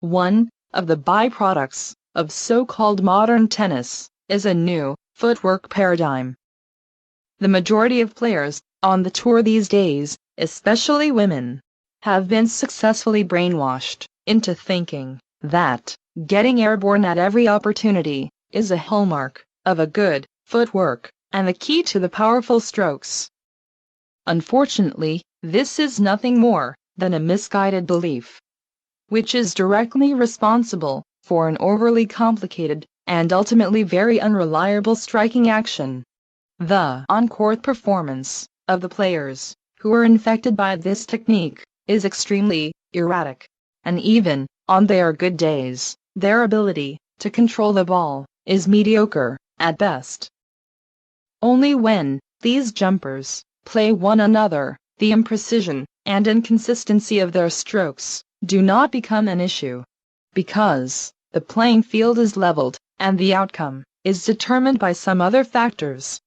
One of the byproducts of so-called modern tennis is a new footwork paradigm. The majority of players on the tour these days, especially women, have been successfully brainwashed into thinking that getting airborne at every opportunity is a hallmark of a good footwork and the key to the powerful strokes. Unfortunately, this is nothing more than a misguided belief, which is directly responsible for an overly complicated and ultimately very unreliable striking action. The on-court performance of the players who are infected by this technique is extremely erratic, and even on their good days, their ability to control the ball is mediocre at best. Only when these jumpers play one another, the imprecision and inconsistency of their strokes do not become an issue, because the playing field is leveled and the outcome is determined by some other factors.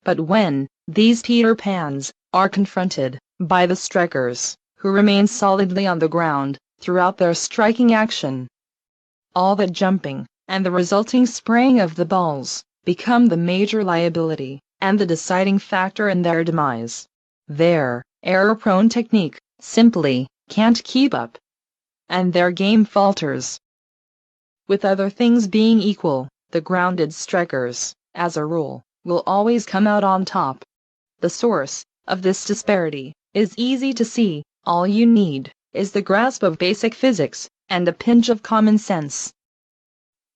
But when these Peter Pans are confronted by the strikers, who remain solidly on the ground throughout their striking action, all the jumping and the resulting spraying of the balls become the major liability and the deciding factor in their demise. Their error-prone technique simply can't keep up, and their game falters. With other things being equal, the grounded strikers, as a rule, will always come out on top. The source of this disparity is easy to see. All you need is the grasp of basic physics and a pinch of common sense.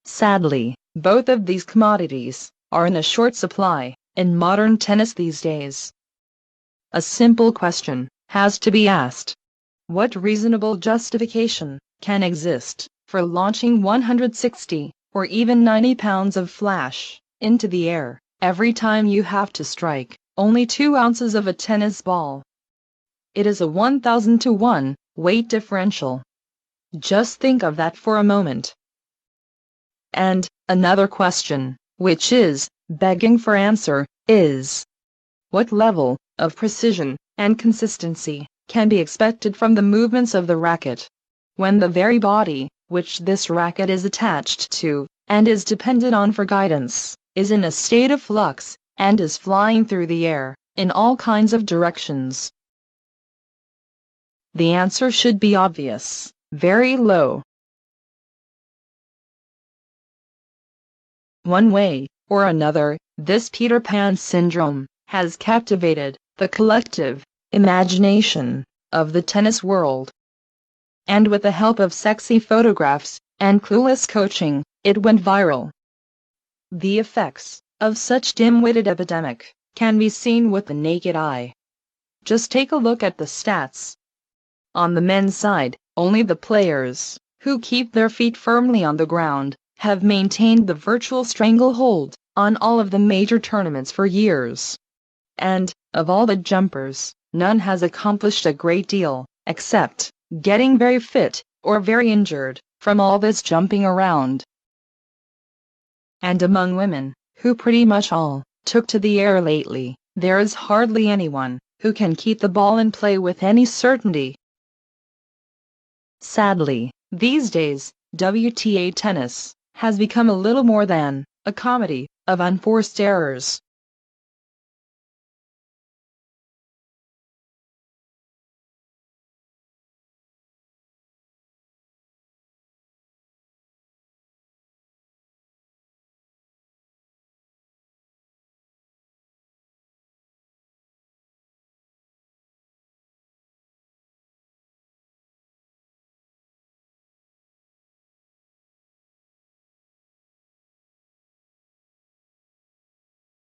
Sadly, both of these commodities are in a short supply in modern tennis these days. A simple question has to be asked. What reasonable justification can exist for launching 160 or even 90 pounds of flash into the air every time you have to strike only 2 ounces of a tennis ball? It is a 1,000 to 1 weight differential. Just think of that for a moment. And another question, which is begging for answer, is what level of precision and consistency can be expected from the movements of the racket, when the very body which this racket is attached to and is dependent on for guidance is in a state of flux and is flying through the air in all kinds of directions? The answer should be obvious: very low. One way or another, this Peter Pan syndrome has captivated the collective imagination of the tennis world. And with the help of sexy photographs and clueless coaching, it went viral. The effects of such dim-witted epidemic can be seen with the naked eye. Just take a look at the stats. On the men's side, only the players who keep their feet firmly on the ground have maintained the virtual stranglehold on all of the major tournaments for years. And, of all the jumpers, none has accomplished a great deal, except getting very fit or very injured from all this jumping around. And among women, who pretty much all took to the air lately, there is hardly anyone who can keep the ball in play with any certainty. Sadly, these days, WTA tennis has become a little more than a comedy of unforced errors.